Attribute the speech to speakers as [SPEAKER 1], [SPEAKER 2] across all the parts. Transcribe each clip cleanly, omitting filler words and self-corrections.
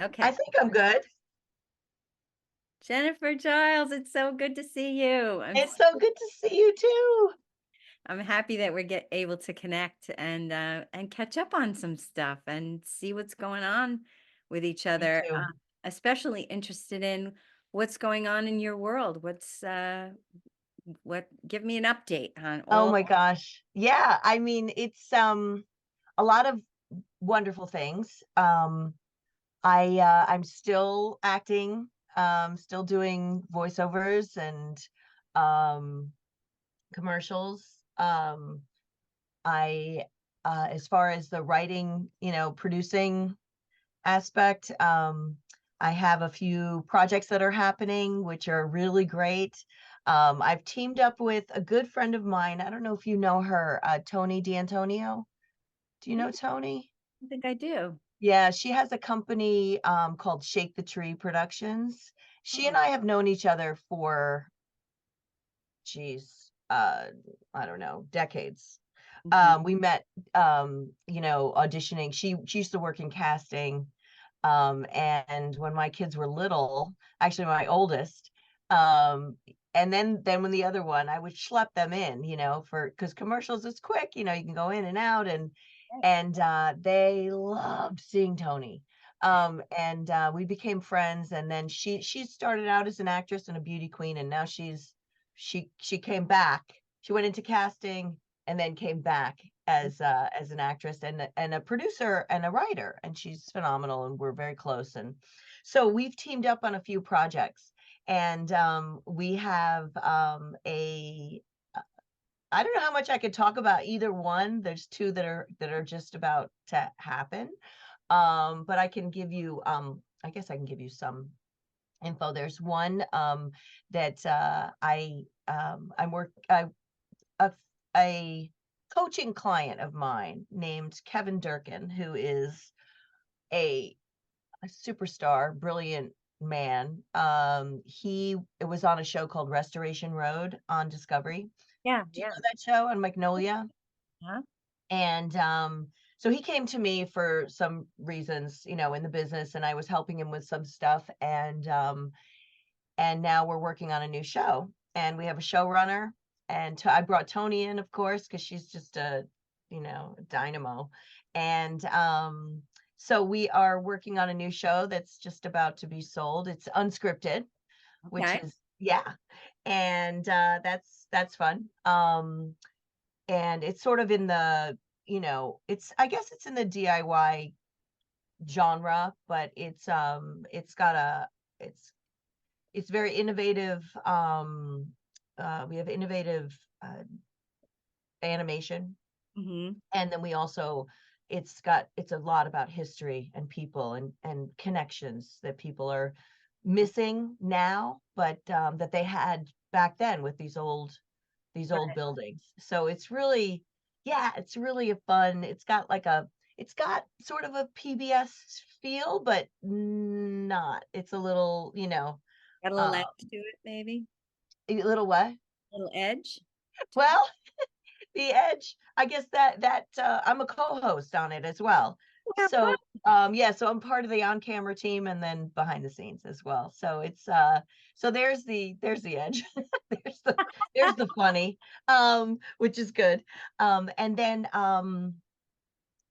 [SPEAKER 1] Okay.
[SPEAKER 2] I think I'm good.
[SPEAKER 1] Jennifer Jiles, it's so good to see you.
[SPEAKER 2] It's so good to see you too.
[SPEAKER 1] I'm happy that we're able to connect and catch up on some stuff and see what's going on with each
[SPEAKER 2] Me
[SPEAKER 1] other.
[SPEAKER 2] too.
[SPEAKER 1] Especially interested in what's going on in your world. What give me an update on
[SPEAKER 2] Oh
[SPEAKER 1] all.
[SPEAKER 2] my gosh. Yeah, I mean, it's a lot of wonderful things. I'm still acting, still doing voiceovers and um commercials. I As far as the writing, producing aspect. I have a few projects that are happening, which are really great. I've teamed up with a good friend of mine. I don't know if you know her, Tony D'Antonio. Do you
[SPEAKER 1] I
[SPEAKER 2] know Tony?
[SPEAKER 1] don't think I do.
[SPEAKER 2] Yeah, she has a company called Shake the Tree Productions. She and
[SPEAKER 1] Oh,
[SPEAKER 2] I have known each other for, geez, I don't know, decades.
[SPEAKER 1] mhm.
[SPEAKER 2] We met, auditioning. She used to work in casting. And when my kids were little, actually my oldest, um, and then when the other one, I would schlep them in, for because commercials is quick, you can go in and out, and they loved seeing Tony. And we became friends, and then she started out as an actress and a beauty queen, and now she came back. She went into casting and then came back as an actress and a producer and a writer, and she's phenomenal, and we're very close. And so we've teamed up on a few projects, and we have a I don't know how much I could talk about either one. There's two that are just about to happen. But I can give you I guess I can give you some info. There's one that I'm work a, a coaching client of mine named Kevin Durkin, who is a superstar, brilliant man. He It was on a show called Restoration Road on Discovery.
[SPEAKER 1] Yeah,
[SPEAKER 2] Do you
[SPEAKER 1] yeah.
[SPEAKER 2] know that show on Magnolia?
[SPEAKER 1] Huh?
[SPEAKER 2] And so he came to me for some reasons, in the business, and I was helping him with some stuff. And now we're working on a new show, and we have a showrunner. And I brought Tony in, of course, because she's just a dynamo. And so we are working on a new show that's just about to be sold. It's unscripted, which
[SPEAKER 1] Okay.
[SPEAKER 2] is, yeah, and that's fun. And it's sort of in the, it's, I guess it's in the DIY genre, but it's got a it's very innovative. We have innovative animation,
[SPEAKER 1] Hmm.
[SPEAKER 2] and then we also it's a lot about history and people and connections that people are missing now, but that they had back then with these old
[SPEAKER 1] Right.
[SPEAKER 2] buildings. So it's really, yeah, it's really a fun. It's got sort of a PBS feel, but not. It's a little,
[SPEAKER 1] Got a little
[SPEAKER 2] uh,
[SPEAKER 1] edge to it, maybe.
[SPEAKER 2] a little what?
[SPEAKER 1] Little edge.
[SPEAKER 2] Well, the Edge, I guess that I'm a co-host on it as well.
[SPEAKER 1] Yeah, fun.
[SPEAKER 2] So yeah, so I'm part of the on-camera team and then behind the scenes as well. So it's so there's the Edge. there's the funny, which is good. And then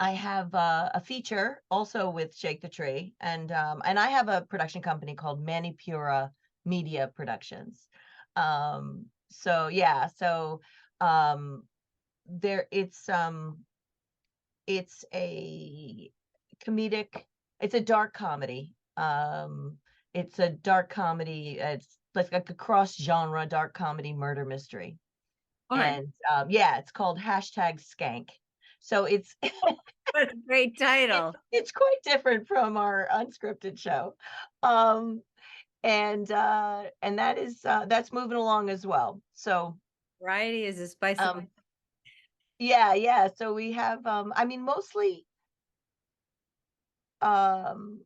[SPEAKER 2] I have a feature also with Shake the Tree, and I have a production company called Manipura Media Productions. So yeah, so um there it's a comedic, it's a dark comedy. It's a dark comedy. It's like a cross genre dark comedy murder mystery.
[SPEAKER 1] Fun.
[SPEAKER 2] And yeah, it's called #Skank. So it's
[SPEAKER 1] What a great
[SPEAKER 2] it's
[SPEAKER 1] title.
[SPEAKER 2] it's quite different from our unscripted show. Um and that's moving along as well. So
[SPEAKER 1] Variety is the spice of life.
[SPEAKER 2] um yeah, yeah. So we have I mean, mostly um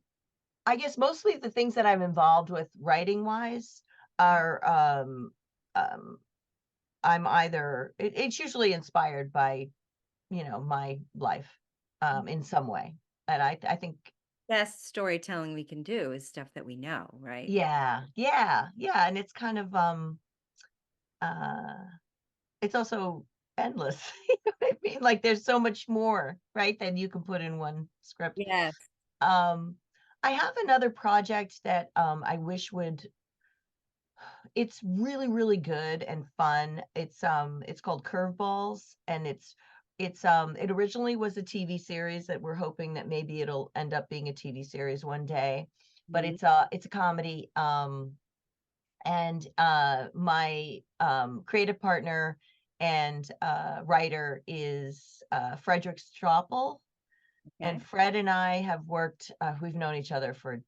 [SPEAKER 2] I guess mostly the things that I'm involved with writing wise are um I'm either it's usually inspired by, my life in some way. And I think
[SPEAKER 1] best storytelling we can do is stuff that we know, right?
[SPEAKER 2] Yeah, yeah, yeah, and it's kind of, uh it's also endless. You know what I mean? Like, there's so much more, right, than you can put in one script.
[SPEAKER 1] Yes.
[SPEAKER 2] Um, I have another project that, I wish would it's really, really good and fun. It's called Curveballs, and it originally was a TV series that we're hoping that maybe it'll end up being a TV series one day, but
[SPEAKER 1] Mhm.
[SPEAKER 2] it's a comedy, and, my, creative partner and, writer is, Frederick Straupel, and
[SPEAKER 1] Okay.
[SPEAKER 2] Fred and I have worked, we've known each other for,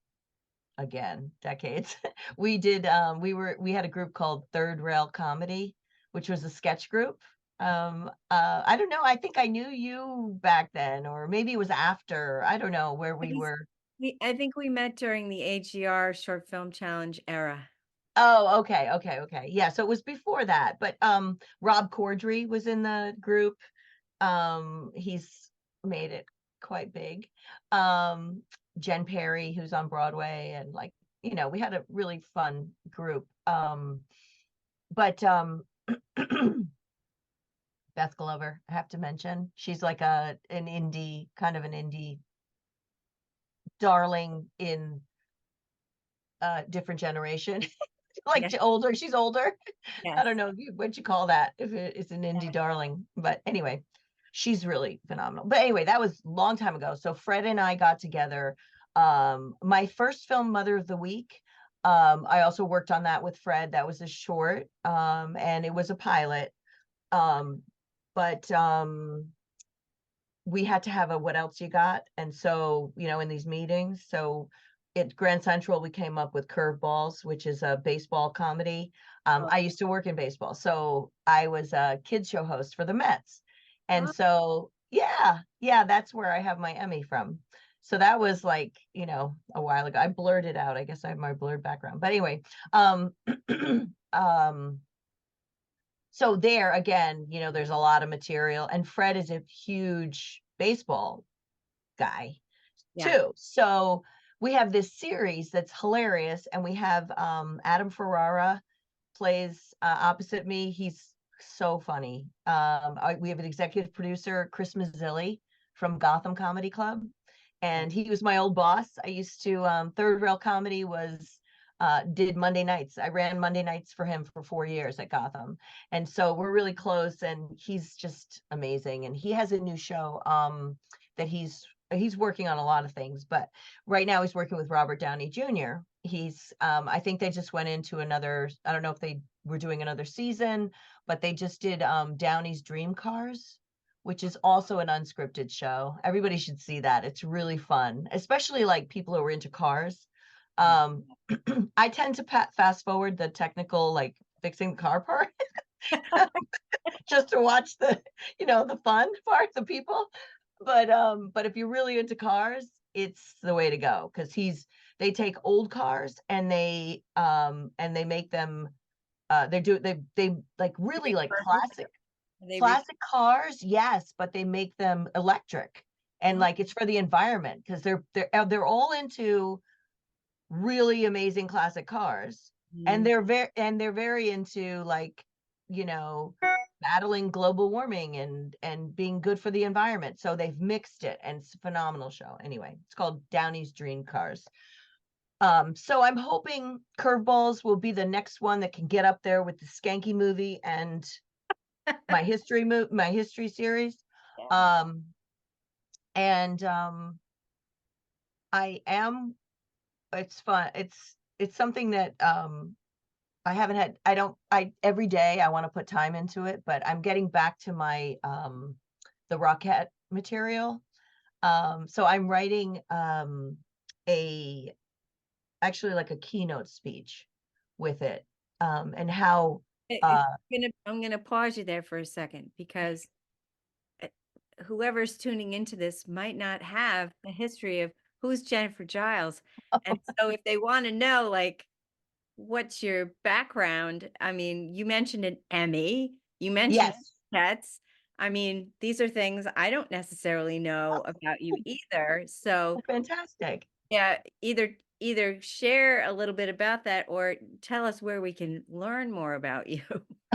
[SPEAKER 2] again, decades. We had a group called Third Rail Comedy, which was a sketch group. I don't know, I think I knew you back then, or maybe it was after, I don't know where
[SPEAKER 1] I
[SPEAKER 2] we
[SPEAKER 1] think
[SPEAKER 2] were.
[SPEAKER 1] I think we met during the AGR Short Film Challenge era.
[SPEAKER 2] Oh, okay, okay, okay. Yeah, so it was before that, but, Rob Corddry was in the group. He's made it quite big. Um, Jen Perry, who's on Broadway, and, like, we had a really fun group. But, Beth Glover, I have to mention, she's like an indie, kind of an indie darling in a different generation. Like,
[SPEAKER 1] Yeah.
[SPEAKER 2] older, she's older. I don't
[SPEAKER 1] Yes.
[SPEAKER 2] know what you call that, if it's an indie darling, but anyway, she's really phenomenal. But anyway, that was a long time ago. So Fred and I got together. My first film, Mother of the Week, I also worked on that with Fred. That was a short, and it was a pilot. Um, but we had to have a what else you got, and so in these meetings, so at Grand Central we came up with Curveballs, which is a baseball comedy.
[SPEAKER 1] Oh,
[SPEAKER 2] I used to work in baseball, so I was a kids show host for the Mets, and
[SPEAKER 1] oh,
[SPEAKER 2] so yeah, yeah, that's where I have my Emmy from. So that was, like, a while ago. I blurred it out, I guess I have my blurred background, but anyway. um um so there again, there's a lot of material, and Fred is a huge baseball guy
[SPEAKER 1] yeah.
[SPEAKER 2] too. So we have this series that's hilarious, and we have Adam Ferrara plays opposite me. He's so funny. We have an executive producer, Chris Mazzilli from Gotham Comedy Club,
[SPEAKER 1] Yeah.
[SPEAKER 2] and he was my old boss. I used to Third Rail Comedy was did Monday nights. I ran Monday nights for him for 4 years at Gotham, and so we're really close. And he's just amazing. And he has a new show that he's working on a lot of things, but right now he's working with Robert Downey Jr. I think they just went into another, I don't know if they were doing another season, but they just did Downey's Dream Cars, which is also an unscripted show. Everybody should see that. It's really fun, especially like people who are into cars.
[SPEAKER 1] Yeah.
[SPEAKER 2] Um, I tend to fast forward the technical, like fixing the car part, just to watch the fun part, the people. But if you're really into cars, it's the way to go, because they take old cars and they make them they like really like
[SPEAKER 1] They re
[SPEAKER 2] classic cars, yes, but they make them electric, and
[SPEAKER 1] Oh,
[SPEAKER 2] like it's for the environment, because they're all into really amazing classic cars, and
[SPEAKER 1] mhm.
[SPEAKER 2] they're very into, like, you know battling global warming and being good for the environment, so they've mixed it, and it's a phenomenal show. Anyway, it's called Downey's Dream Cars. So I'm hoping Curveballs will be the next one that can get up there with the Skanky movie and my history series.
[SPEAKER 1] Yeah.
[SPEAKER 2] um and I am it's fun. It's something that I haven't had I don't I every day I want to put time into it, but I'm getting back to my the Rockette material. So I'm writing a actually like a keynote speech with it. And how
[SPEAKER 1] It
[SPEAKER 2] uh
[SPEAKER 1] I'm gonna pause you there for a second because, eh, whoever's tuning into this might not have a history of who's Jennifer Jiles, and so if they wanna know, like, what's your background? I mean, you mentioned an Emmy, you mentioned
[SPEAKER 2] yes.
[SPEAKER 1] pets. I mean, these are things I don't necessarily know about you either, so
[SPEAKER 2] Oh, fantastic.
[SPEAKER 1] Yeah, either share a little bit about that or tell us where we can learn more about you.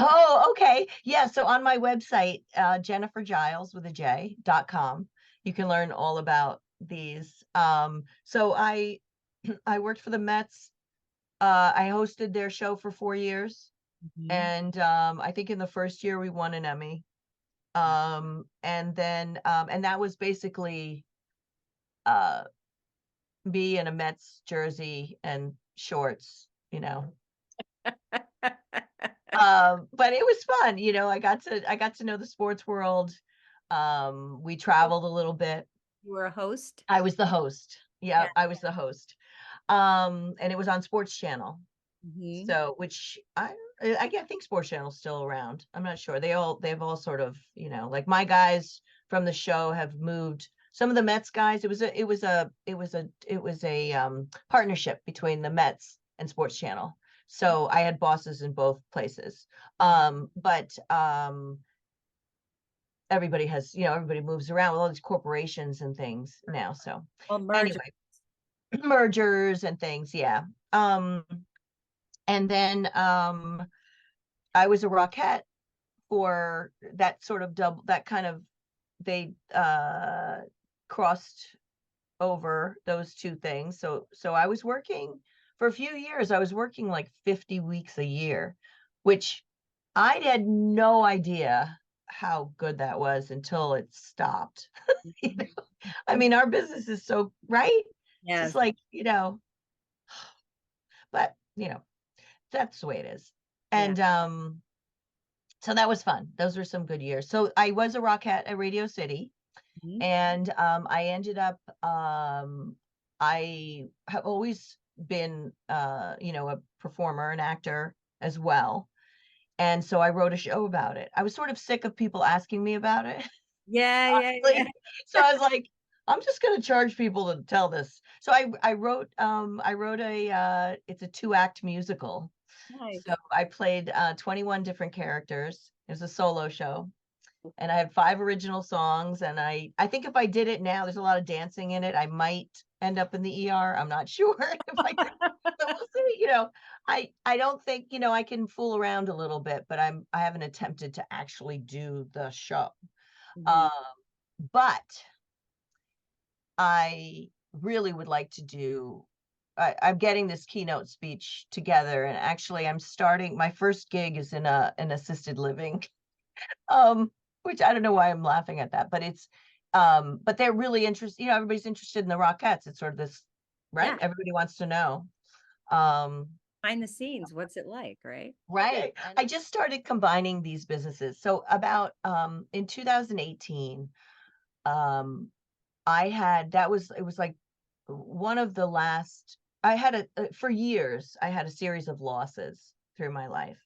[SPEAKER 2] Oh, okay. Yeah, so on my website, Jennifer Jiles with a J.com, you can learn all about these. So I worked for the Mets. I hosted their show for 4 years,
[SPEAKER 1] Mhm.
[SPEAKER 2] and I think in the first year we won an Emmy. And then and that was basically uh me in a Mets jersey and shorts, you know. But it was fun, you know. I got to know the sports world. We traveled a little bit.
[SPEAKER 1] You were a host?
[SPEAKER 2] I was the host.
[SPEAKER 1] Yeah.
[SPEAKER 2] Yeah, I was the host. And it was on Sports Channel.
[SPEAKER 1] Mhm.
[SPEAKER 2] So, which I think Sports Channel's still around. I'm not sure. They've all sort of, like my guys from the show have moved. Some of the Mets guys, it was a partnership between the Mets and Sports Channel. So I had bosses in both places.
[SPEAKER 1] Mhm.
[SPEAKER 2] But everybody moves around with all these corporations and things now. So
[SPEAKER 1] Well, merger.
[SPEAKER 2] anyway, mergers and things, yeah. Um, and then I was a Rockette for that sort of double, that kind of, they crossed over those two things. So I was working for a few years. I was working like 50 weeks a year, which I had no idea how good that was until it stopped. You know?
[SPEAKER 1] Mhm.
[SPEAKER 2] I mean, our business is so right. It's just
[SPEAKER 1] Yes.
[SPEAKER 2] like, but that's the way it is.
[SPEAKER 1] Yeah.
[SPEAKER 2] And so that was fun. Those were some good years. So I was a Rockette at Radio City,
[SPEAKER 1] Mhm.
[SPEAKER 2] and I ended up I have always been a performer, an actor as well. And so I wrote a show about it. I was sort of sick of people asking me about it,
[SPEAKER 1] Yeah, yeah, yeah.
[SPEAKER 2] honestly. So I was like, I'm just going to charge people to tell this. So I wrote it's a 2-act musical. So
[SPEAKER 1] Nice.
[SPEAKER 2] I played 21 different characters. It was a solo show, and I had 5 original songs. And I think if I did it now, there's a lot of dancing in it. I might end up in the ER. I'm not sure if I do. So we'll see. I don't think, I can fool around a little bit, but I haven't attempted to actually do the show.
[SPEAKER 1] Mhm.
[SPEAKER 2] Um, but I really would like to do. I'm getting this keynote speech together, and actually, I'm starting. My first gig is in an assisted living, um, which I don't know why I'm laughing at that, but but they're really interested. Everybody's interested in the Rockettes. It's sort of this, right?
[SPEAKER 1] Yeah.
[SPEAKER 2] Everybody wants to know. Um,
[SPEAKER 1] Behind the scenes, what's it like, right?
[SPEAKER 2] right. I just started combining these businesses. So about in 2018, um, I had that was it was like one of the last. I had for years. I had a series of losses through my life.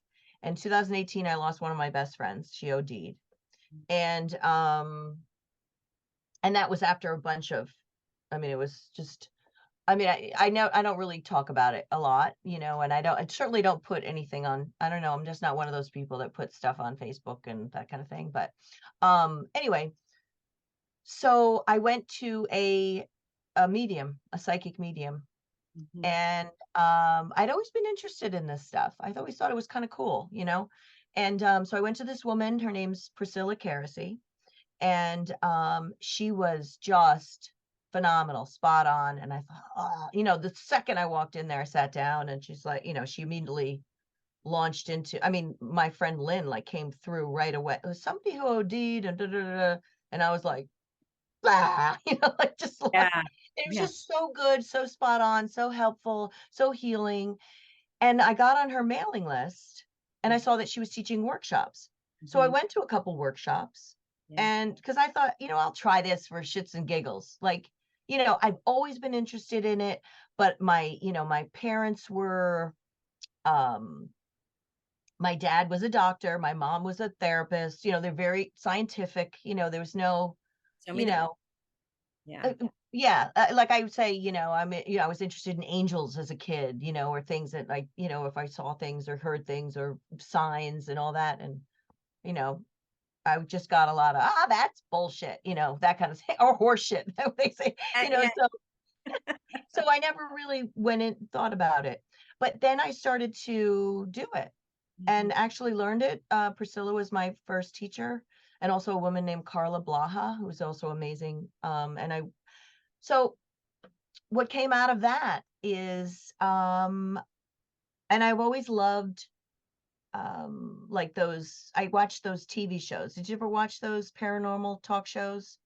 [SPEAKER 2] In 2018, I lost one of my best friends. She OD'd, and that was after a bunch of. I mean, it was just. I mean, I know I don't really talk about it a lot, and I certainly don't put anything on. I don't know. I'm just not one of those people that put stuff on Facebook and that kind of thing. But anyway, so I went to a medium, a psychic medium,
[SPEAKER 1] Mhm.
[SPEAKER 2] and I'd always been interested in this stuff. I always thought it was kind of cool, And so I went to this woman. Her name's Priscilla Carasy, and she was just phenomenal, spot on. And I thought, oh, the second I walked in there, I sat down, and she's like, she immediately launched into. I mean, my friend Lynn like came through right away. It was somebody who OD'd and da, da, da, da. And I was like, blah, like just like
[SPEAKER 1] Yeah.
[SPEAKER 2] it was
[SPEAKER 1] Yeah.
[SPEAKER 2] just so good, so spot on, so helpful, so healing. And I got on her mailing list, and I saw that she was teaching workshops. So I
[SPEAKER 1] Mhm.
[SPEAKER 2] went to a couple workshops,
[SPEAKER 1] Yeah.
[SPEAKER 2] and because I thought, I'll try this for shits and giggles. Like, I've always been interested in it, but my parents were, um, my dad was a doctor, my mom was a therapist, they're very scientific, there was no,
[SPEAKER 1] Show me
[SPEAKER 2] you
[SPEAKER 1] the
[SPEAKER 2] know,
[SPEAKER 1] yeah.
[SPEAKER 2] yeah, like I would say, I was interested in angels as a kid, or things that like, if I saw things or heard things or signs and all that. And, you know, I just got a lot of, that's bullshit, that kind of thing, or horse shit, they say,
[SPEAKER 1] Yeah.
[SPEAKER 2] so So I never really went in, thought about it. But then I started to do it
[SPEAKER 1] Mhm.
[SPEAKER 2] and actually learned it. Priscilla was my first teacher, and also a woman named Carla Blaha, who was also amazing. So what came out of that is, and I've always loved, like those, I watched those TV shows. Did you ever watch those paranormal talk shows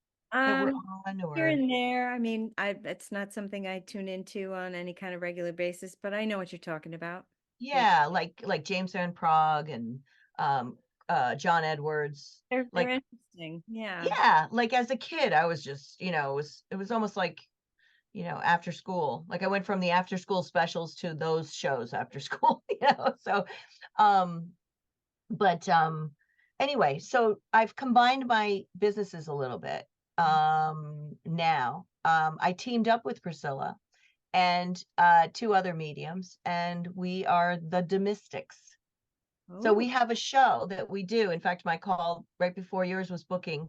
[SPEAKER 2] that were
[SPEAKER 1] Um,
[SPEAKER 2] on,
[SPEAKER 1] Here
[SPEAKER 2] or?
[SPEAKER 1] and there. I mean, it's not something I tune into on any kind of regular basis, but I know what you're talking about. Yeah,
[SPEAKER 2] Yeah, like James Van Prague and um John Edwards.
[SPEAKER 1] they're
[SPEAKER 2] Like,
[SPEAKER 1] interesting. Yeah.
[SPEAKER 2] yeah, like as a kid, I was just, it was almost like, after school. Like I went from the after school specials to those shows after school, So um but anyway, so I've combined my businesses a little bit. Now, I teamed up with Priscilla and two other mediums, and we are the Domestics. So
[SPEAKER 1] Oh.
[SPEAKER 2] we have a show that we do. In fact, my call right before yours was booking.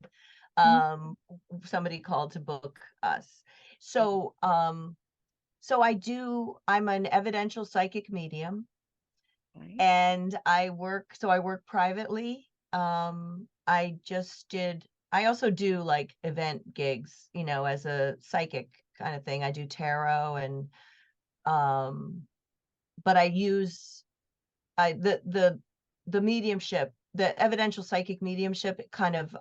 [SPEAKER 1] Mhm.
[SPEAKER 2] Um, Somebody called to book us. So I'm an evidential psychic medium,
[SPEAKER 1] Okay.
[SPEAKER 2] and I work privately. I also do like event gigs, as a psychic kind of thing. I do tarot, and um but I use I the mediumship, the evidential psychic mediumship, it kind of,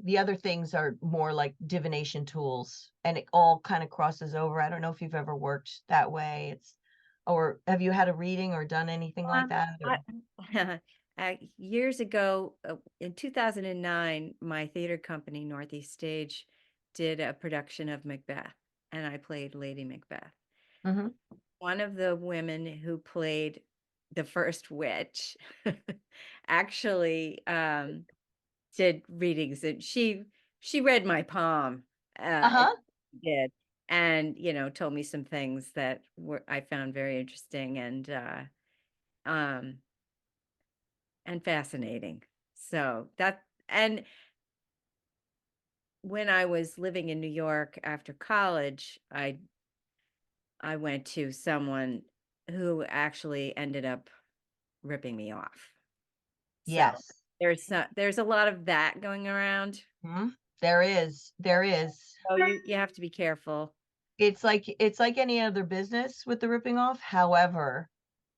[SPEAKER 2] the other things are more like divination tools, and it all kind of crosses over. I don't know if you've ever worked that way. Or have you had a reading or done anything like that,
[SPEAKER 1] I,
[SPEAKER 2] or?
[SPEAKER 1] years ago, in 2009, my theater company, Northeast Stage, did a production of Macbeth, and I played Lady Macbeth.
[SPEAKER 2] Hmm.
[SPEAKER 1] One of the women who played the first witch actually did readings, and she read my palm. It
[SPEAKER 2] Uh-huh.
[SPEAKER 1] did, and told me some things that were I found very interesting um and fascinating. So that and when I was living in New York after college, I went to someone who actually ended up ripping me off. So
[SPEAKER 2] Yes.
[SPEAKER 1] there's a lot of that going around.
[SPEAKER 2] Mhm. There is.
[SPEAKER 1] So you have to be careful.
[SPEAKER 2] It's like any other business with the ripping off. However,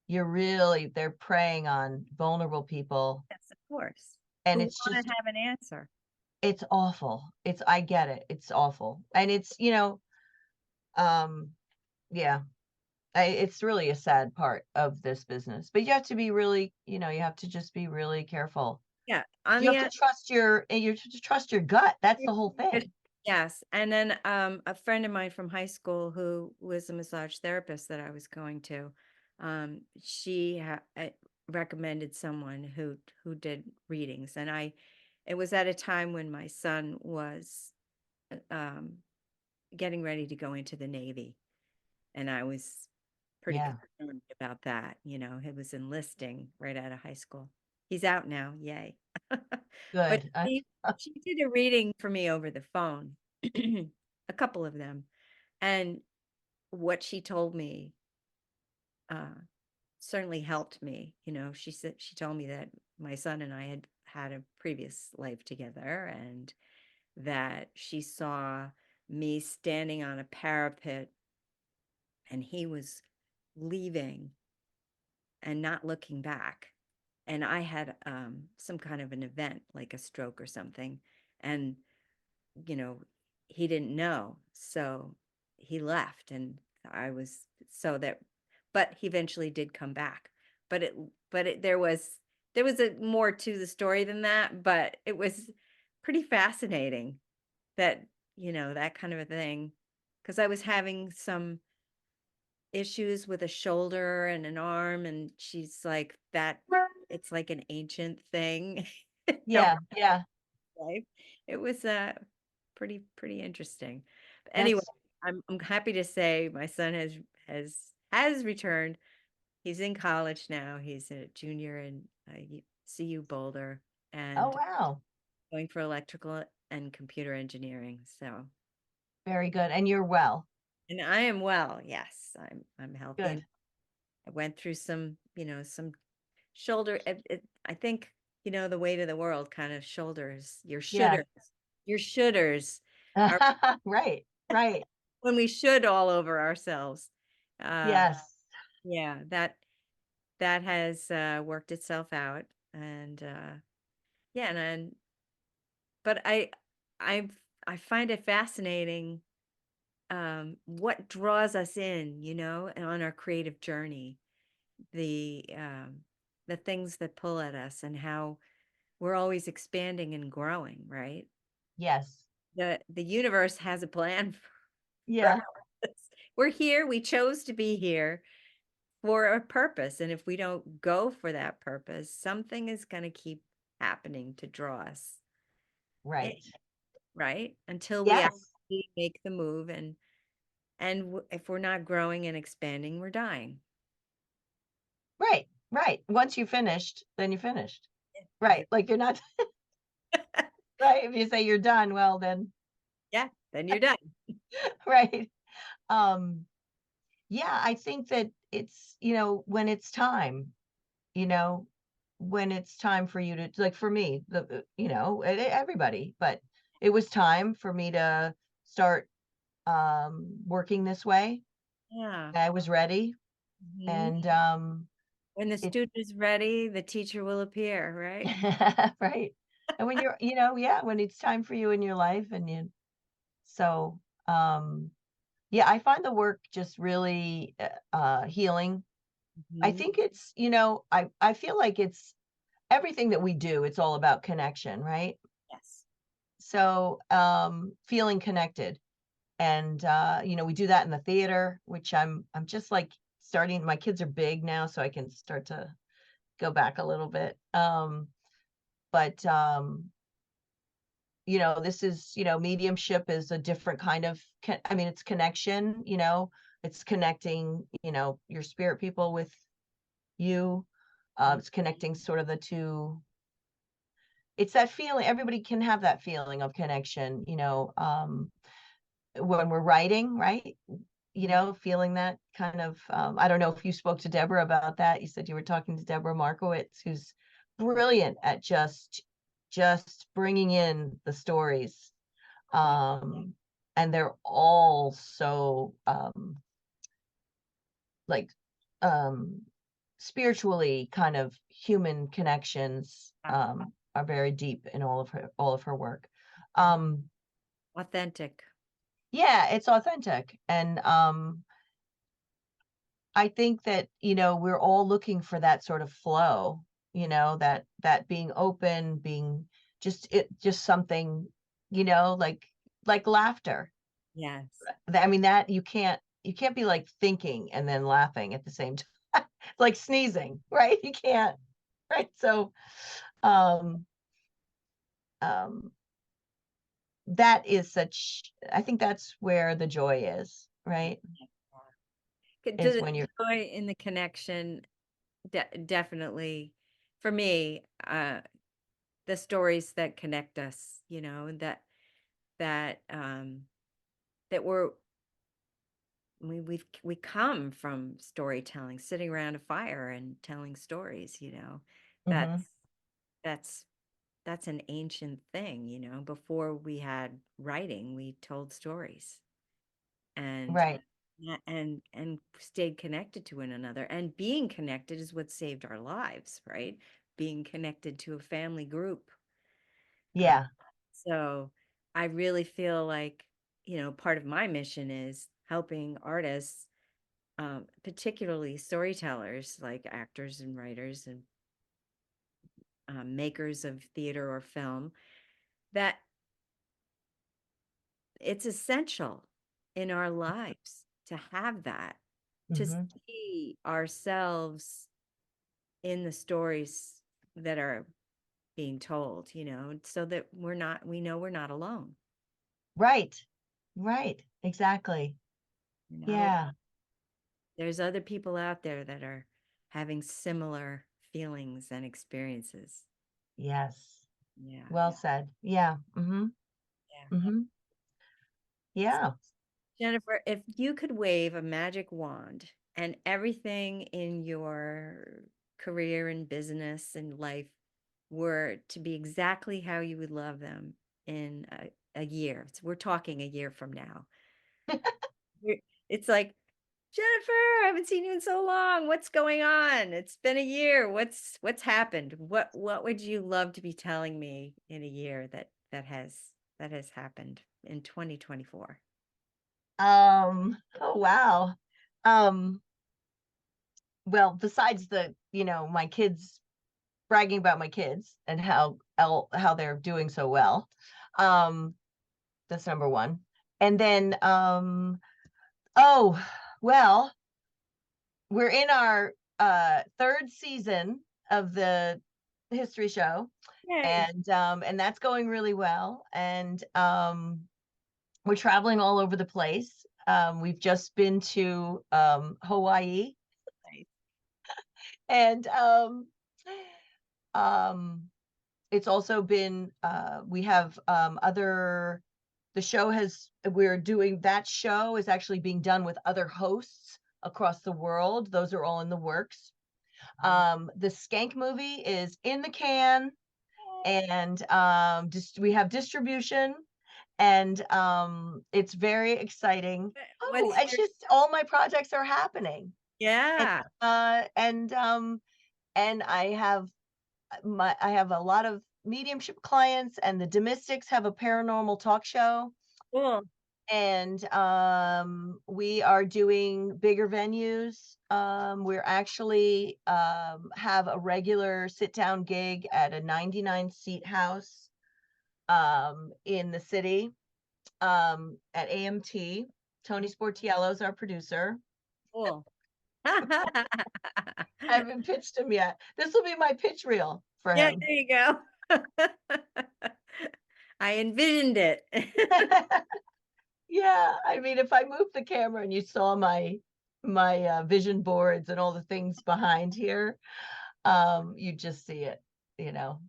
[SPEAKER 2] they're preying on vulnerable people,
[SPEAKER 1] Yes, of course.
[SPEAKER 2] and
[SPEAKER 1] Who
[SPEAKER 2] it's
[SPEAKER 1] want to
[SPEAKER 2] just,
[SPEAKER 1] have an answer?
[SPEAKER 2] it's awful. I get it. It's awful. And um yeah, it's really a sad part of this business. But you have to be really, you have to just be really careful.
[SPEAKER 1] Yeah. On
[SPEAKER 2] You have
[SPEAKER 1] the
[SPEAKER 2] to trust your gut. That's the whole
[SPEAKER 1] Good.
[SPEAKER 2] thing.
[SPEAKER 1] Yes, and then, a friend of mine from high school who was a massage therapist that I was going to, she recommended someone who did readings, and it was at a time when my son was, um, getting ready to go into the Navy, and I was pretty
[SPEAKER 2] Yeah,
[SPEAKER 1] concerned about that. He was enlisting right out of high school. He's out now, yay. But
[SPEAKER 2] good.
[SPEAKER 1] she did a reading for me over the phone, a couple of them, and what she told me, uh, certainly helped me. She told me that my son and I had had a previous life together, and that she saw me standing on a parapet, and he was leaving and not looking back. And I had some kind of an event, like a stroke or something, and you know, he didn't know. So he left, and I was so that but he eventually did come back. But there was a more to the story than that, but it was pretty fascinating that, that kind of a thing. Because I was having some issues with a shoulder and an arm, and she's like, that it's like an ancient thing. Don't
[SPEAKER 2] Yeah, yeah.
[SPEAKER 1] life. It was pretty interesting. But anyway,
[SPEAKER 2] That's
[SPEAKER 1] I'm happy to say my son has returned. He's in college now. He's a junior in CU Boulder
[SPEAKER 2] Oh,
[SPEAKER 1] and
[SPEAKER 2] wow.
[SPEAKER 1] going for electrical and computer engineering. So
[SPEAKER 2] Very good. And you're well.
[SPEAKER 1] And I am well. Yes, I'm healthy, and
[SPEAKER 2] Good.
[SPEAKER 1] I went through some, some shoulder. I think, the weight of the world kind of shoulders your
[SPEAKER 2] Yeah.
[SPEAKER 1] shoulders. Your shoulders are
[SPEAKER 2] Right. Right.
[SPEAKER 1] when we should all over ourselves. Uh,
[SPEAKER 2] Yes.
[SPEAKER 1] yeah, that has worked itself out, and yeah, but I I find it fascinating what draws us in, and on our creative journey, the um the things that pull at us and how we're always expanding and growing, right?
[SPEAKER 2] Yes.
[SPEAKER 1] The universe has a plan for
[SPEAKER 2] Yeah.
[SPEAKER 1] us. We're here, we chose to be here for a purpose, and if we don't go for that purpose, something is going to keep happening to draw us in,
[SPEAKER 2] Right.
[SPEAKER 1] right? Until we
[SPEAKER 2] Yes.
[SPEAKER 1] actually make the move, and if we're not growing and expanding, we're dying.
[SPEAKER 2] Right. Right. Once you finished, then you finished.
[SPEAKER 1] Yeah.
[SPEAKER 2] Right. Like you're not right. If you say you're done, well then,
[SPEAKER 1] Yeah, then you're done.
[SPEAKER 2] right. Um, yeah, I think that it's, when it's time, you know, when it's time for you to, like for me, everybody, but it was time for me to start working this way.
[SPEAKER 1] Yeah.
[SPEAKER 2] I was ready,
[SPEAKER 1] Mhm.
[SPEAKER 2] and
[SPEAKER 1] When the
[SPEAKER 2] it
[SPEAKER 1] student is ready, the teacher will appear, right?
[SPEAKER 2] right. And when you're, yeah, when it's time for you in your life, and so yeah, I find the work just really healing. I
[SPEAKER 1] Mhm.
[SPEAKER 2] think it's, I feel like it's everything that we do, it's all about connection, right?
[SPEAKER 1] Yes.
[SPEAKER 2] So feeling connected. And we do that in the theater, which I'm just like starting. My kids are big now, so I can start to go back a little bit. But this is, mediumship is a different kind of I mean, it's connection, it's connecting, your spirit people with you.
[SPEAKER 1] Mhm.
[SPEAKER 2] It's connecting sort of the two. It's that feeling. Everybody can have that feeling of connection, when we're writing, right? Feeling that kind of, I don't know if you spoke to Deborah about that. You said you were talking to Deborah Markowitz, who's brilliant at just bringing in the stories.
[SPEAKER 1] Yeah.
[SPEAKER 2] And they're all so like um spiritually kind of human connections, are very deep in all of her work. Um
[SPEAKER 1] Authentic.
[SPEAKER 2] yeah, it's authentic. And I think that, we're all looking for that sort of flow, that being open, being just something, like laughter.
[SPEAKER 1] Yes.
[SPEAKER 2] I mean, that you can't be like thinking and then laughing at the same time, like sneezing, right? You can't, right? So, um, um, that is I think that's where the joy is, right?
[SPEAKER 1] Does
[SPEAKER 2] Is
[SPEAKER 1] it
[SPEAKER 2] when you're,
[SPEAKER 1] joy in the connection? Definitely, for me, the stories that connect us, and that that we come from storytelling, sitting around a fire and telling stories.
[SPEAKER 2] hmm
[SPEAKER 1] That's that's that's an ancient thing. Before we had writing, we told stories, and
[SPEAKER 2] right.
[SPEAKER 1] and stayed connected to one another. And being connected is what saved our lives, right? Being connected to a family group. Uh,
[SPEAKER 2] Yeah.
[SPEAKER 1] so I really feel like, part of my mission is helping artists, particularly storytellers like actors and writers and makers of theater or film, that it's essential in our lives to have that, to
[SPEAKER 2] hmm
[SPEAKER 1] see ourselves in the stories that are being told, so that we know we're not alone.
[SPEAKER 2] Right. Right. Exactly.
[SPEAKER 1] We're not alone.
[SPEAKER 2] Yeah.
[SPEAKER 1] There's other people out there that are having similar feelings and experiences.
[SPEAKER 2] Yes.
[SPEAKER 1] Yeah.
[SPEAKER 2] Well said. Yeah.
[SPEAKER 1] Yeah.
[SPEAKER 2] hmm Yeah.
[SPEAKER 1] Jennifer, if you could wave a magic wand and everything in your career and business and life were to be exactly how you would love them in a year, so we're talking a year from now. It's like, Jennifer, I haven't seen you in so long. What's going on? It's been a year. What's happened? What would you love to be telling me in a year that has happened in 2024?
[SPEAKER 2] Oh wow. Um, well, besides my kids, bragging about my kids and how they're doing so well. Um, that's number one. And then oh, well, we're in our third season of the history show,
[SPEAKER 1] Yay.
[SPEAKER 2] and that's going really well. And we're traveling all over the place. We've just been to Hawaii,
[SPEAKER 1] Nice.
[SPEAKER 2] and um, it's also been we have other the show has we're doing that show is actually being done with other hosts across the world. Those are all in the works. The Skank movie is in the can, and we have distribution, and it's very exciting. Oh,
[SPEAKER 1] What's
[SPEAKER 2] it's just all my projects are happening. And
[SPEAKER 1] yeah,
[SPEAKER 2] uh and um and I have a lot of mediumship clients, and the domestics have a paranormal talk show,
[SPEAKER 1] cool.
[SPEAKER 2] and we are doing bigger venues. We're actually have a regular sit down gig at a 99 seat house in the city, at AMT. Tony Sportiello is our producer.
[SPEAKER 1] Cool.
[SPEAKER 2] I haven't pitched him yet. This will be my pitch reel for
[SPEAKER 1] Yeah,
[SPEAKER 2] him.
[SPEAKER 1] there you go. I envisioned it.
[SPEAKER 2] Yeah, I mean, if I moved the camera and you saw my vision boards and all the things behind here, you just see it, you know.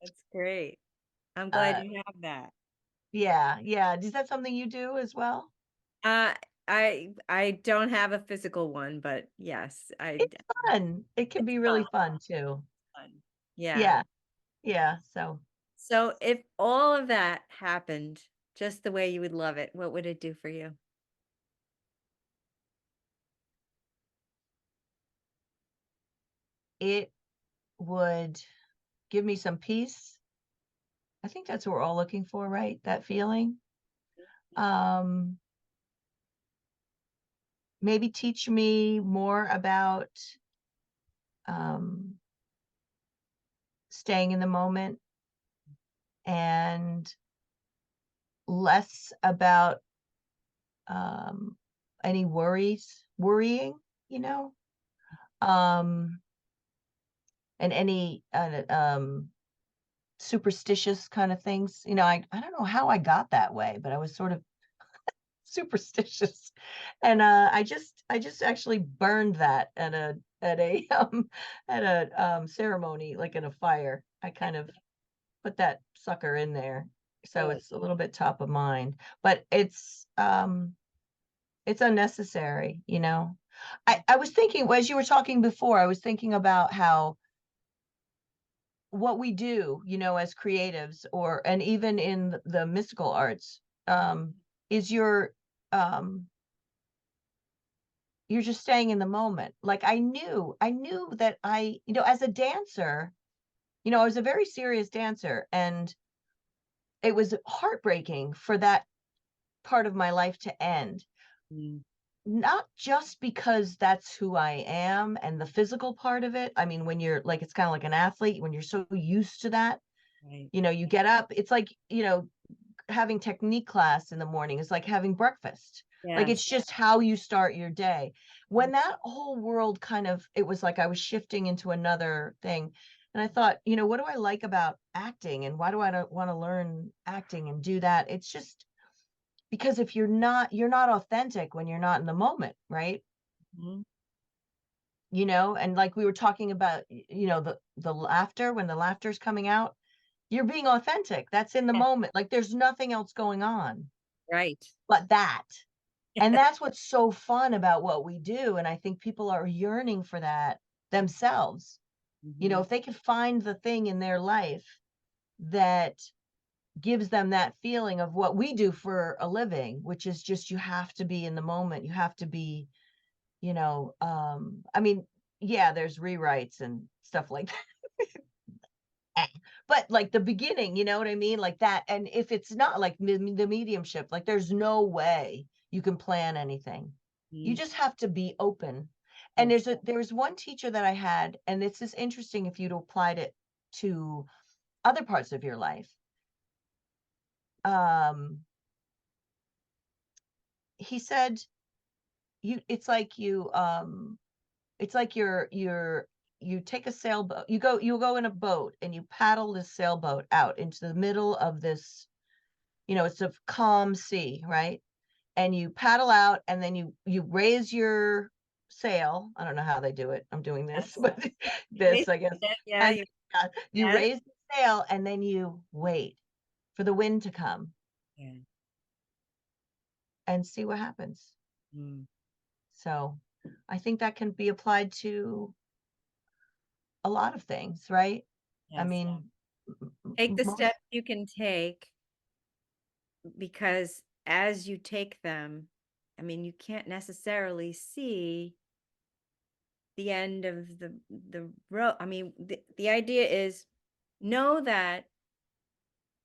[SPEAKER 1] That's great. I'm glad
[SPEAKER 2] Uh,
[SPEAKER 1] you have that.
[SPEAKER 2] yeah, yeah. Is that something you do as well?
[SPEAKER 1] Uh, I don't have a physical one, but yes,
[SPEAKER 2] It's fun. It can
[SPEAKER 1] it's
[SPEAKER 2] be
[SPEAKER 1] fun.
[SPEAKER 2] really fun too.
[SPEAKER 1] Fun. Yeah.
[SPEAKER 2] Yeah, yeah. So
[SPEAKER 1] So if all of that happened just the way you would love it, what would it do for you?
[SPEAKER 2] it would give me some peace. I think that's what we're all looking for, right? That feeling. Um, Maybe teach me more about um, staying in the moment, and less about um, any worrying, you know, um, and any superstitious kind of things. I don't know how I got that way, but I was sort of superstitious, and I just actually burned that at a ceremony, like in a fire. I kind of put that sucker in there, so
[SPEAKER 1] Cool.
[SPEAKER 2] it's a little bit top of mind, but it's unnecessary, you know. I was thinking, as you were talking before, I was thinking about how what we do, as creatives, and even in the mystical arts, is um you're just staying in the moment. Like I knew that as a dancer, I was a very serious dancer, and it was heartbreaking for that part of my life to end.
[SPEAKER 1] Mm,
[SPEAKER 2] Not just because that's who I am and the physical part of it. I mean, when you're like, it's kind of like an athlete, when you're so used to that,
[SPEAKER 1] right.
[SPEAKER 2] you get up, it's like, having technique class in the morning is like having breakfast. Like,
[SPEAKER 1] Yes.
[SPEAKER 2] it's just how you start your day. When that whole world it was like I was shifting into another thing. And I thought, what do I like about acting, and why do I want to learn acting and do that? It's just because if you're not authentic when you're not in the moment, right?
[SPEAKER 1] Mhm.
[SPEAKER 2] And like we were talking about, the laughter, when the laughter's coming out, you're being authentic. That's in the
[SPEAKER 1] Yeah,
[SPEAKER 2] moment. Like, there's nothing else going on.
[SPEAKER 1] Right.
[SPEAKER 2] but that. And that's what's so fun about what we do, and I think people are yearning for that themselves. You know,
[SPEAKER 1] Mhm.
[SPEAKER 2] if they can find the thing in their life that gives them that feeling of what we do for a living, which is just you have to be in the moment. You have to be, I mean, yeah, there's rewrites and stuff like that. But like the beginning, you know what I mean? Like that. And if it's not like the mediumship, like there's no way you can plan anything. You
[SPEAKER 1] Mm,
[SPEAKER 2] just have to be open. And
[SPEAKER 1] ex
[SPEAKER 2] there's one teacher that I had, and this is interesting if you'd applied it to other parts of your life. Um, he said you it's like you take a sailboat, you go in a boat and you paddle this sailboat out into the middle of this, it's a calm sea, right? And you paddle out and then you raise your sail. I don't know how they do it. I'm doing this,
[SPEAKER 1] yes.
[SPEAKER 2] but
[SPEAKER 1] Raise
[SPEAKER 2] this, I guess.
[SPEAKER 1] yeah,
[SPEAKER 2] And you
[SPEAKER 1] yes.
[SPEAKER 2] raise the sail and then you wait for the wind to come
[SPEAKER 1] Yeah.
[SPEAKER 2] and see what happens.
[SPEAKER 1] Mm,
[SPEAKER 2] So I think that can be applied to a lot of things, right? I
[SPEAKER 1] yes.
[SPEAKER 2] mean,
[SPEAKER 1] Take the
[SPEAKER 2] most.
[SPEAKER 1] steps you can take because as you take them, I mean, you can't necessarily see the end of the road. I mean, the idea is know that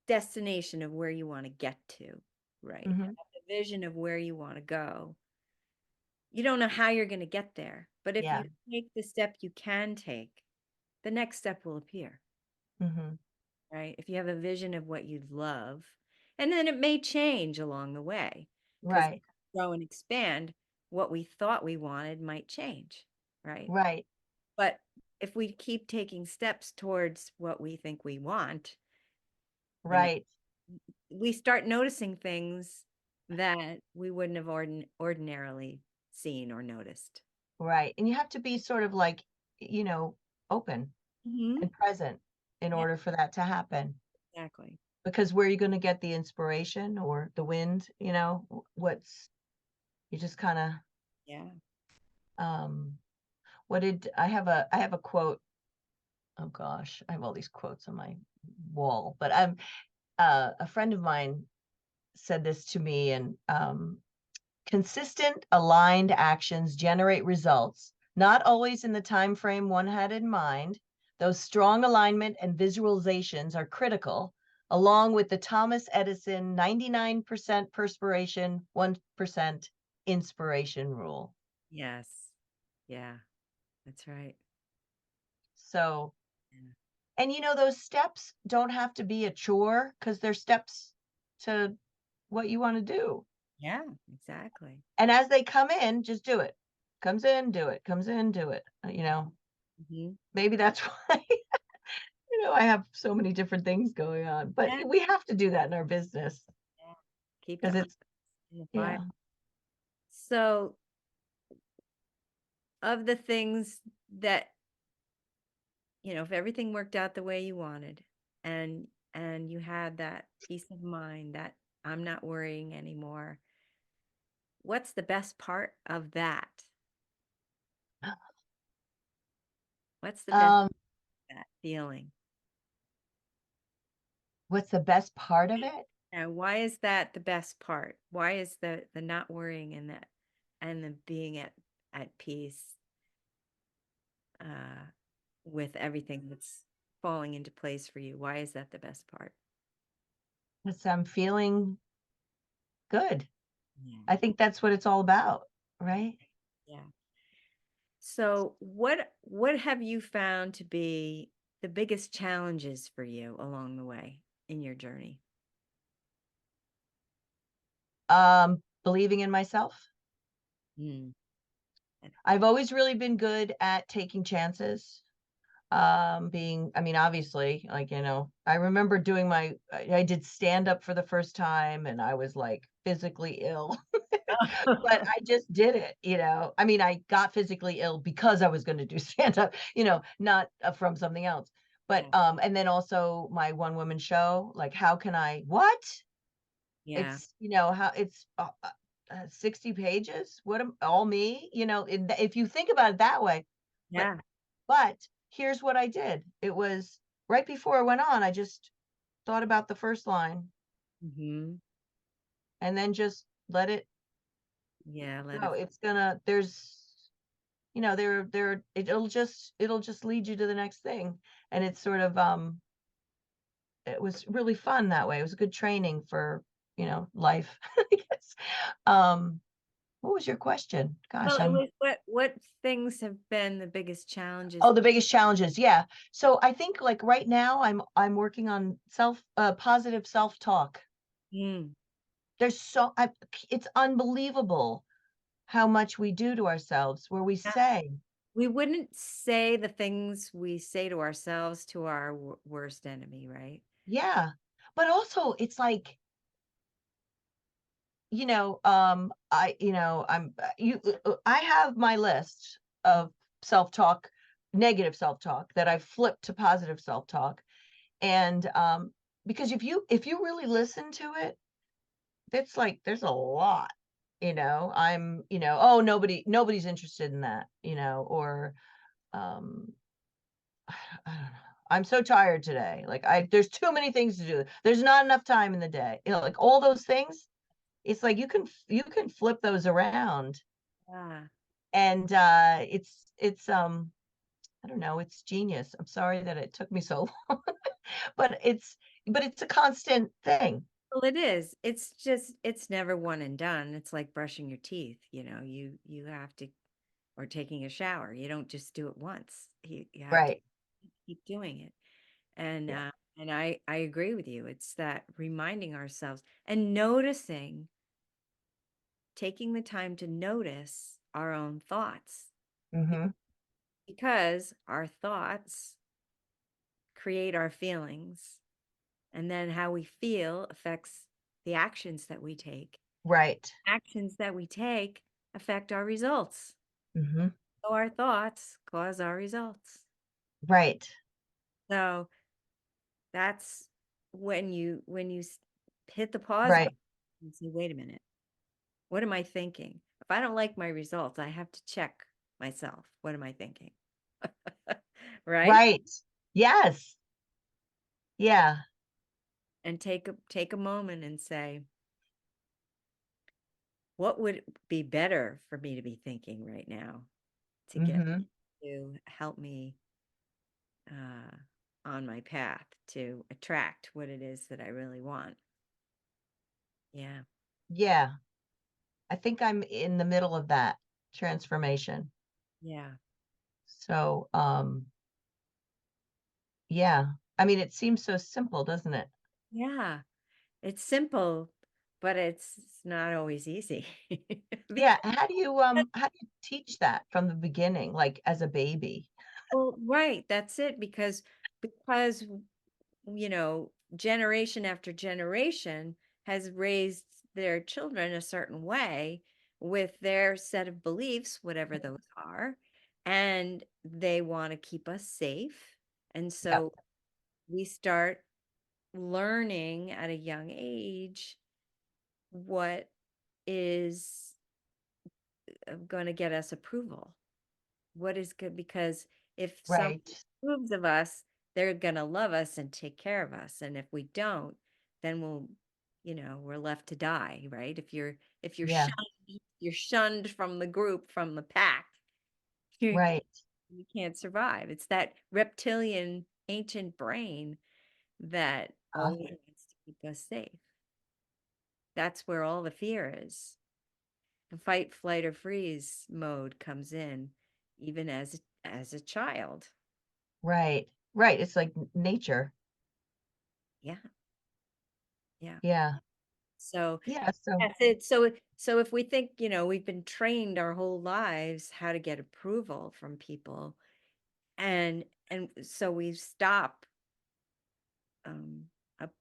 [SPEAKER 1] destination of where you want to get to, right?
[SPEAKER 2] Mhm.
[SPEAKER 1] Have the vision of where you want to go. You don't know how you're going to get there, but if you
[SPEAKER 2] Yeah.
[SPEAKER 1] take the step you can take, the next step will appear,
[SPEAKER 2] Mhm.
[SPEAKER 1] right? If you have a vision of what you'd love, and then it may change along the way because
[SPEAKER 2] Right.
[SPEAKER 1] grow and expand, what we thought we wanted might change, right?
[SPEAKER 2] Right.
[SPEAKER 1] But if we keep taking steps towards what we think we want, you know,
[SPEAKER 2] Right.
[SPEAKER 1] we start noticing things that we wouldn't have ordinarily seen or noticed.
[SPEAKER 2] Right. And you have to be sort of like, you know, open
[SPEAKER 1] Hmm.
[SPEAKER 2] and present in
[SPEAKER 1] Yeah,
[SPEAKER 2] order for that to happen.
[SPEAKER 1] exactly.
[SPEAKER 2] Because where are you going to get the inspiration or the wind, what's you just kind of
[SPEAKER 1] Yeah.
[SPEAKER 2] um what did I have a quote. Oh gosh, I have all these quotes on my wall, but a friend of mine said this to me, and consistent, aligned actions generate results, not always in the time frame one had in mind. Those strong alignment and visualizations are critical, along with the Thomas Edison 99% perspiration, 1% inspiration rule.
[SPEAKER 1] Yes. Yeah. That's right.
[SPEAKER 2] So,
[SPEAKER 1] Yeah.
[SPEAKER 2] and those steps don't have to be a chore because they're steps to what you want to do.
[SPEAKER 1] Yeah, exactly.
[SPEAKER 2] And as they come in, just do it. Comes in, do it. Comes in, do it.
[SPEAKER 1] Hmm.
[SPEAKER 2] Maybe that's why, I have so many different things going on, but
[SPEAKER 1] Yeah.
[SPEAKER 2] we have to do that in our business
[SPEAKER 1] Yeah. Keep
[SPEAKER 2] because
[SPEAKER 1] them
[SPEAKER 2] it's,
[SPEAKER 1] in the fire.
[SPEAKER 2] yeah.
[SPEAKER 1] So, of the things that, if everything worked out the way you wanted and you had that peace of mind that I'm not worrying anymore, what's the best part of that? What's the best
[SPEAKER 2] Um,
[SPEAKER 1] of that feeling?
[SPEAKER 2] what's the best part of it?
[SPEAKER 1] Now, why is that the best part? Why is the not worrying and the being at peace uh with everything that's falling into place for you? Why is that the best part?
[SPEAKER 2] It's I'm feeling good.
[SPEAKER 1] Yeah.
[SPEAKER 2] I think that's what it's all about, right?
[SPEAKER 1] Yeah. So what have you found to be the biggest challenges for you along the way in your journey?
[SPEAKER 2] Believing in myself.
[SPEAKER 1] Mm. And-
[SPEAKER 2] I've always really been good at taking chances. Being, I mean, obviously, like, I remember doing I did stand up for the first time and I was like physically ill, but I just did it, I mean, I got physically ill because I was going to do stand up, not from something else. But,
[SPEAKER 1] Yeah.
[SPEAKER 2] and then also my one woman show, like, how can I, what?
[SPEAKER 1] Yeah.
[SPEAKER 2] It's, how it's 60 pages. What am all me? If you think about it that way, but
[SPEAKER 1] Yeah.
[SPEAKER 2] here's what I did. It was right before I went on. I just thought about the first line
[SPEAKER 1] Mhm.
[SPEAKER 2] and then just let it
[SPEAKER 1] Yeah, let
[SPEAKER 2] go.
[SPEAKER 1] it
[SPEAKER 2] It's gonna. There's there it'll just lead you to the next thing, and it's sort of it was really fun that way. It was good training for, life, I guess. Um, what was your question? Gosh,
[SPEAKER 1] Well, it was what things have been the biggest challenges?
[SPEAKER 2] oh, the biggest challenges. Yeah. So I think like right now I'm working on positive self-talk.
[SPEAKER 1] Mm.
[SPEAKER 2] It's unbelievable how much we do to ourselves where we
[SPEAKER 1] Yeah.
[SPEAKER 2] say,
[SPEAKER 1] We wouldn't say the things we say to ourselves to our worst enemy, right?
[SPEAKER 2] yeah. But also it's like, I have my list of self-talk, negative self-talk that I flipped to positive self-talk. And because if you really listen to it, it's like there's a lot, oh, nobody's interested in that, or um I don't know. I'm so tired today. Like there's too many things to do. There's not enough time in the day. Like all those things, it's like you can flip those around,
[SPEAKER 1] Yeah.
[SPEAKER 2] and it's I don't know, it's genius. I'm sorry that it took me so long, but it's a constant thing.
[SPEAKER 1] Well, it is. It's just it's never one and done. It's like brushing your teeth, you have to or taking a shower. You don't just do it once. You have to
[SPEAKER 2] Right.
[SPEAKER 1] keep doing it. And
[SPEAKER 2] Yeah.
[SPEAKER 1] I agree with you. It's that reminding ourselves and noticing, taking the time to notice our own thoughts
[SPEAKER 2] Mhm.
[SPEAKER 1] because our thoughts create our feelings, and then how we feel affects the actions that we take.
[SPEAKER 2] Right.
[SPEAKER 1] Actions that we take affect our results.
[SPEAKER 2] Mhm.
[SPEAKER 1] So our thoughts cause our results.
[SPEAKER 2] Right.
[SPEAKER 1] So that's when you hit the pause button
[SPEAKER 2] Right.
[SPEAKER 1] and say, wait a minute, what am I thinking? If I don't like my results, I have to check myself. What am I thinking? Right?
[SPEAKER 2] Right. Yes. Yeah.
[SPEAKER 1] And take a moment and say, what would be better for me to be thinking right now to get
[SPEAKER 2] Mhm.
[SPEAKER 1] to help me uh, on my path to attract what it is that I really want. Yeah.
[SPEAKER 2] Yeah. I think I'm in the middle of that transformation.
[SPEAKER 1] Yeah.
[SPEAKER 2] So, yeah. I mean, it seems so simple, doesn't it?
[SPEAKER 1] Yeah. It's simple, but it's not always easy.
[SPEAKER 2] Yeah.
[SPEAKER 1] Because,
[SPEAKER 2] How do you teach that from the beginning, like as a baby?
[SPEAKER 1] well, right, that's it. Because generation after generation has raised their children a certain way with their set of beliefs, whatever those are, and they want to keep us safe. And
[SPEAKER 2] Yep.
[SPEAKER 1] so we start learning at a young age what is going to get us approval. What is good? Because if someone
[SPEAKER 2] Right.
[SPEAKER 1] approves of us, they're going to love us and take care of us. And if we don't, then we're left to die, right? If you're
[SPEAKER 2] Yeah.
[SPEAKER 1] shunned from the group, from the pack, you
[SPEAKER 2] Right.
[SPEAKER 1] you can't survive. It's that reptilian ancient brain that
[SPEAKER 2] Uh,
[SPEAKER 1] always wants to keep us safe. That's where all the fear is. The fight, flight, or freeze mode comes in, even as a child.
[SPEAKER 2] right. Right. It's like nature.
[SPEAKER 1] Yeah, yeah.
[SPEAKER 2] Yeah.
[SPEAKER 1] So
[SPEAKER 2] Yeah. So,
[SPEAKER 1] that's it. So if we think, we've been trained our whole lives how to get approval from people, and so um up,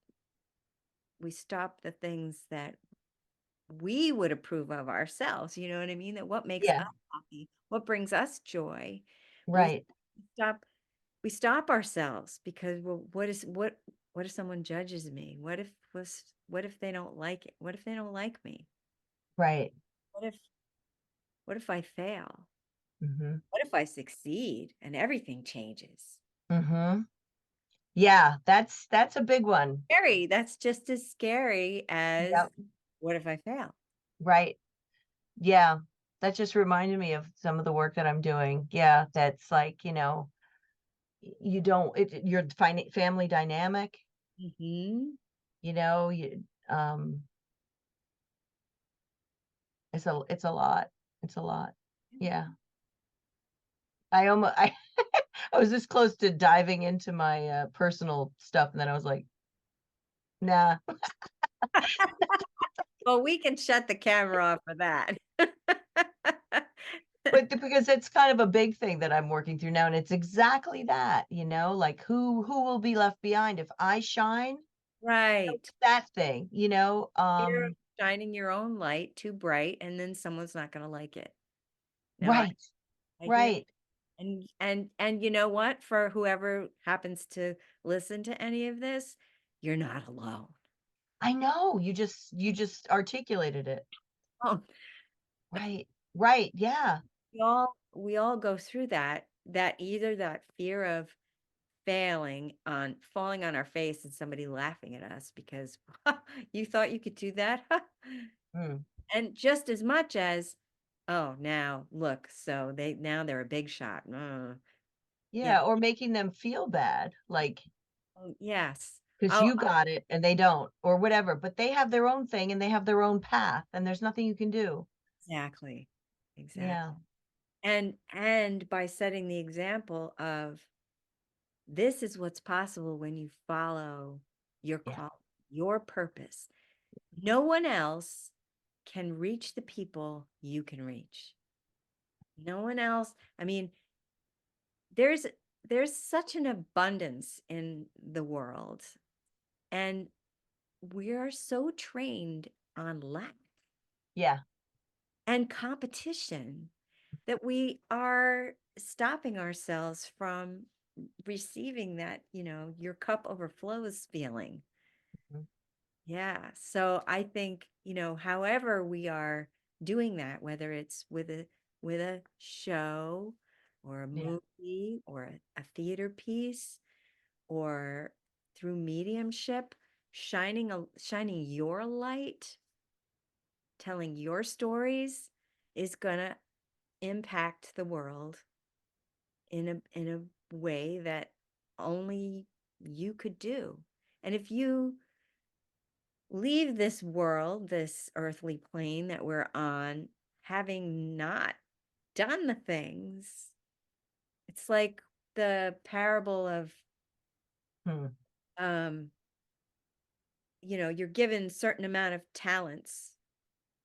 [SPEAKER 1] we stop the things that we would approve of ourselves. You know what I mean? That what makes
[SPEAKER 2] yeah.
[SPEAKER 1] us happy, what brings us joy. We
[SPEAKER 2] Right.
[SPEAKER 1] stop we stop ourselves because, well, what if someone judges me? What if they don't like it? What if they don't like me?
[SPEAKER 2] Right.
[SPEAKER 1] What if what if I fail?
[SPEAKER 2] Mhm.
[SPEAKER 1] What if I succeed and everything changes?
[SPEAKER 2] Mhm. Yeah, that's a big one.
[SPEAKER 1] Scary. That's just as scary as
[SPEAKER 2] Yep.
[SPEAKER 1] what if I fail?
[SPEAKER 2] Right. Yeah. That just reminded me of some of the work that I'm doing. Yeah, that's like, you don't your family dynamic,
[SPEAKER 1] Hmm.
[SPEAKER 2] you it's a lot. It's a lot. Yeah. I I was this close to diving into my personal stuff and then I was like, nah.
[SPEAKER 1] Well, we can shut the camera off for that.
[SPEAKER 2] Because it's kind of a big thing that I'm working through now and it's exactly that, like who will be left behind if I shine?
[SPEAKER 1] Right.
[SPEAKER 2] That thing,
[SPEAKER 1] Fear of shining your own light too bright, and then someone's not gonna like it. No,
[SPEAKER 2] right,
[SPEAKER 1] I hear
[SPEAKER 2] right.
[SPEAKER 1] and you know what? For whoever happens to listen to any of this, you're not alone.
[SPEAKER 2] I know, you just articulated it.
[SPEAKER 1] Oh,
[SPEAKER 2] Right, right, yeah.
[SPEAKER 1] we all go through that either that fear of falling on our face and somebody laughing at us because you thought you could do that.
[SPEAKER 2] Mm.
[SPEAKER 1] And just as much as, oh, now look, so they're a big shot. Yeah.
[SPEAKER 2] Yeah, or making them feel bad, like,
[SPEAKER 1] Oh, yes.
[SPEAKER 2] because
[SPEAKER 1] Oh,
[SPEAKER 2] you got it and they don't, or whatever, but they have their own thing and they have their own path, and there's nothing you can do.
[SPEAKER 1] exactly. Exactly.
[SPEAKER 2] Yeah,
[SPEAKER 1] And by setting the example of this is what's possible when you follow your
[SPEAKER 2] yeah,
[SPEAKER 1] call, your purpose. No one else can reach the people you can reach. No one else. I mean, there's there's such an abundance in the world, and we are so trained on lack
[SPEAKER 2] yeah,
[SPEAKER 1] and competition that we are stopping ourselves from receiving that, your cup overflows feeling.
[SPEAKER 2] mhm,
[SPEAKER 1] Yeah. So I think, however we are doing that, whether it's with a show or a
[SPEAKER 2] yeah,
[SPEAKER 1] movie or a theater piece or through mediumship, shining your light, telling your stories is gonna impact the world in a way that only you could do. And if you leave this world, this earthly plane that we're on, having not done the things, it's like the parable of
[SPEAKER 2] hmm,
[SPEAKER 1] um, you're given certain amount of talents,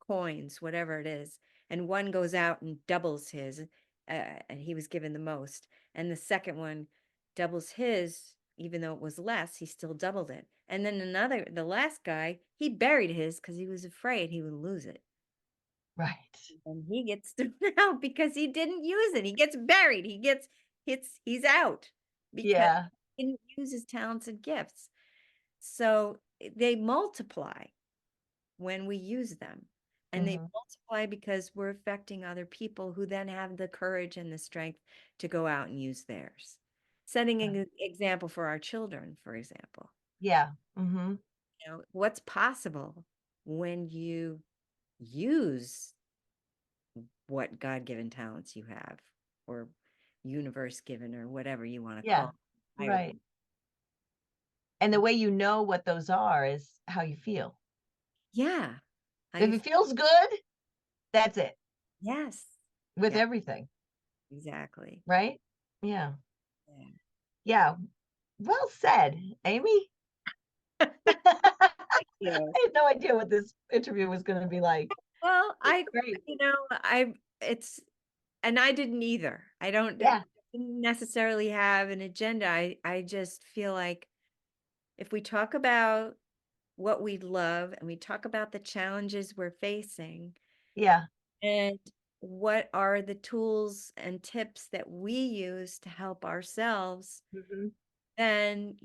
[SPEAKER 1] coins, whatever it is, and one goes out and doubles his, and he was given the most, and the second one doubles his, even though it was less, he still doubled it. And then the last guy, he buried his because he was afraid he would lose it.
[SPEAKER 2] right.
[SPEAKER 1] And he gets thrown out because he didn't use it. He gets buried. He's out because
[SPEAKER 2] Yeah,
[SPEAKER 1] he didn't use his talents and gifts. So they multiply when we use them. And they
[SPEAKER 2] mhm,
[SPEAKER 1] multiply because we're affecting other people who then have the courage and the strength to go out and use theirs. Setting
[SPEAKER 2] right.
[SPEAKER 1] an example for our children, for example.
[SPEAKER 2] Yeah, mhm,
[SPEAKER 1] What's possible when you use what God-given talents you have or universe given or whatever you want to call
[SPEAKER 2] yeah,
[SPEAKER 1] it. Higher.
[SPEAKER 2] right. And the way you know what those are is how you feel.
[SPEAKER 1] Yeah. How
[SPEAKER 2] If
[SPEAKER 1] you
[SPEAKER 2] it feels good, that's it,
[SPEAKER 1] yes.
[SPEAKER 2] with
[SPEAKER 1] Yeah,
[SPEAKER 2] everything,
[SPEAKER 1] exactly.
[SPEAKER 2] right? Yeah,
[SPEAKER 1] Yeah.
[SPEAKER 2] yeah, well said, Amy.
[SPEAKER 1] Yeah.
[SPEAKER 2] I had no idea what this interview was gonna be like.
[SPEAKER 1] Well,
[SPEAKER 2] It's great.
[SPEAKER 1] I it's and I didn't either. I don't
[SPEAKER 2] Yeah,
[SPEAKER 1] didn't necessarily have an agenda. I just feel like if we talk about what we love and we talk about the challenges we're facing
[SPEAKER 2] yeah,
[SPEAKER 1] and what are the tools and tips that we use to help ourselves,
[SPEAKER 2] mhm,
[SPEAKER 1] then,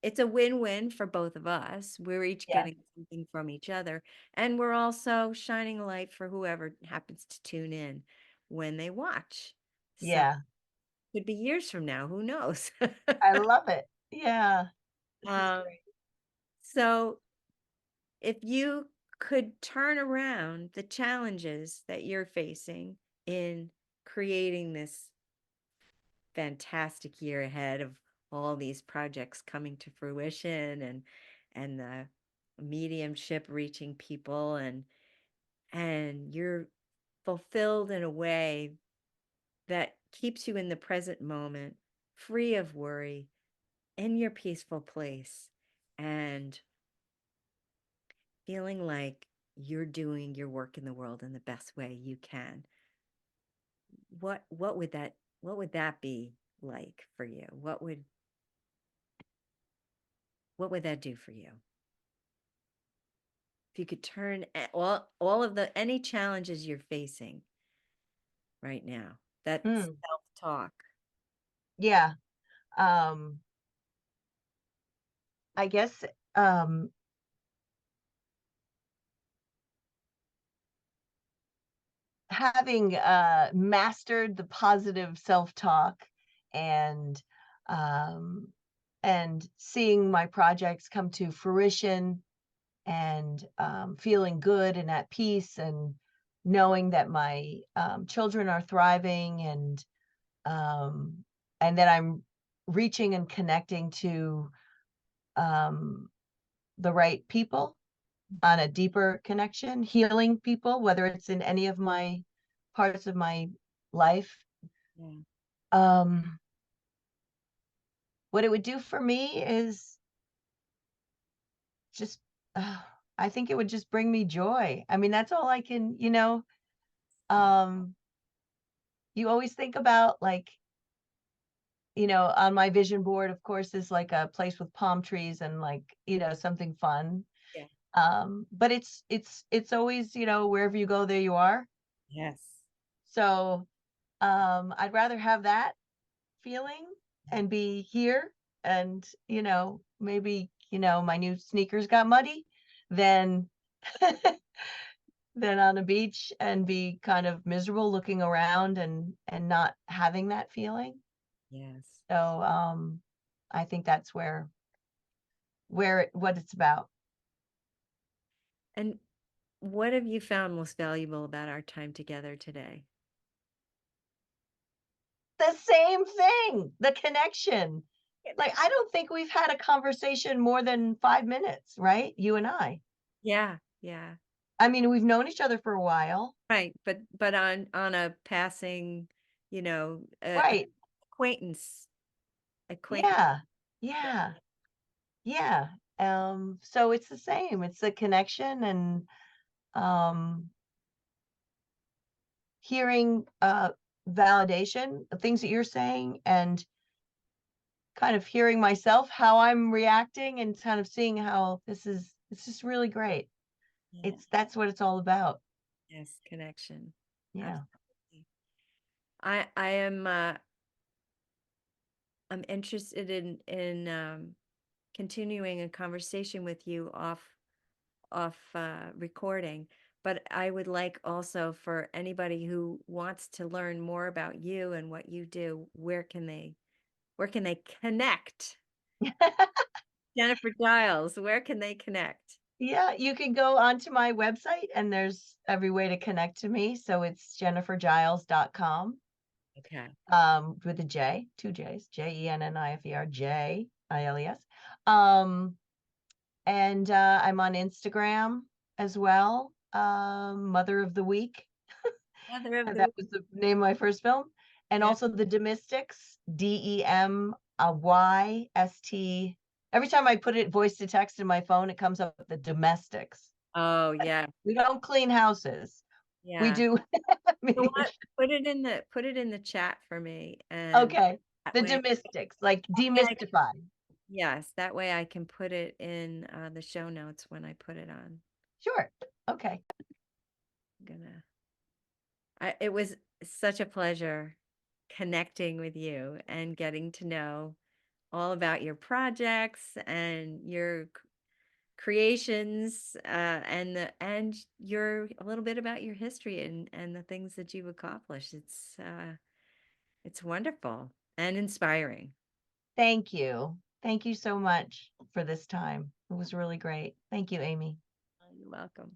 [SPEAKER 1] it's a win-win for both of us. We're each
[SPEAKER 2] Yeah.
[SPEAKER 1] getting something from each other, and we're also shining a light for whoever happens to tune in when they watch. So
[SPEAKER 2] Yeah.
[SPEAKER 1] could be years from now, who knows?
[SPEAKER 2] I love it. Yeah. This is
[SPEAKER 1] Um,
[SPEAKER 2] great.
[SPEAKER 1] so if you could turn around the challenges that you're facing in creating this fantastic year ahead of all these projects coming to fruition and the mediumship reaching people and you're fulfilled in a way that keeps you in the present moment, free of worry, in your peaceful place, and feeling like you're doing your work in the world in the best way you can. What would that be like for you? What would that do for you? If you could turn all of the any challenges you're facing right now, that
[SPEAKER 2] Mm,
[SPEAKER 1] self-talk.
[SPEAKER 2] yeah. Um, I guess um having mastered the positive self-talk and um seeing my projects come to fruition and feeling good and at peace and knowing that my children are thriving um, and that I'm reaching and connecting to um, the right people on a deeper connection, healing people, whether it's in any of my parts of my life.
[SPEAKER 1] Yeah.
[SPEAKER 2] Um, what it would do for me is just, uh, I think it would just bring me joy. I mean, that's all I can,
[SPEAKER 1] Yeah.
[SPEAKER 2] um, you always think about like, on my vision board, of course, is like a place with palm trees and like, something fun.
[SPEAKER 1] Yeah.
[SPEAKER 2] But it's always, wherever you go, there you are.
[SPEAKER 1] Yes.
[SPEAKER 2] So I'd rather have that feeling and be here and, maybe, my new sneakers got muddy than than on a beach and be kind of miserable looking around and not having that feeling.
[SPEAKER 1] Yes.
[SPEAKER 2] So I think that's what it's about.
[SPEAKER 1] And what have you found most valuable about our time together today?
[SPEAKER 2] The same thing, the connection. Like, I
[SPEAKER 1] Connection.
[SPEAKER 2] don't think we've had a conversation more than 5 minutes, right? You and I.
[SPEAKER 1] Yeah, yeah.
[SPEAKER 2] I mean, we've known each other for a while.
[SPEAKER 1] Right, but on a passing,
[SPEAKER 2] Right.
[SPEAKER 1] acquaintance acquaintance.
[SPEAKER 2] Yeah. Yeah. Yeah. So it's the same. It's the connection and um hearing validation of things that you're saying and kind of hearing myself how I'm reacting and kind of seeing how it's just really great.
[SPEAKER 1] Yeah.
[SPEAKER 2] That's what it's all about.
[SPEAKER 1] Yes, connection.
[SPEAKER 2] Yeah.
[SPEAKER 1] Absolutely. I am I'm interested in continuing a conversation with you off recording, but I would like also for anybody who wants to learn more about you and what you do, where can they connect? Jennifer Giles, where can they connect?
[SPEAKER 2] Yeah, you can go onto my website and there's every way to connect to me. So it's jennifergiles.com,
[SPEAKER 1] Okay.
[SPEAKER 2] with a J, two J's, JENNIFER, JILES. Um, and I'm on Instagram as well, Mother of the Week.
[SPEAKER 1] Mother of
[SPEAKER 2] That
[SPEAKER 1] the
[SPEAKER 2] was the name of my first film. And
[SPEAKER 1] Yeah.
[SPEAKER 2] also the Domestics, DEMYST. Every time I put it voice to text in my phone, it comes up with the Domestics.
[SPEAKER 1] Oh, yeah.
[SPEAKER 2] We don't clean houses. We
[SPEAKER 1] Yeah.
[SPEAKER 2] do
[SPEAKER 1] So what?
[SPEAKER 2] mediumship.
[SPEAKER 1] Put it in the chat for me, and
[SPEAKER 2] Okay.
[SPEAKER 1] that
[SPEAKER 2] The
[SPEAKER 1] way,
[SPEAKER 2] domestics, like
[SPEAKER 1] I
[SPEAKER 2] demystify.
[SPEAKER 1] yes, that way I can put it in the show notes when I put it on.
[SPEAKER 2] Sure. Okay.
[SPEAKER 1] I'm gonna. It was such a pleasure connecting with you and getting to know all about your projects and your creations, and your a little bit about your history and the things that you've accomplished. It's wonderful and inspiring.
[SPEAKER 2] Thank you. Thank you so much for this time. It was really great. Thank you, Amy.
[SPEAKER 1] You're welcome.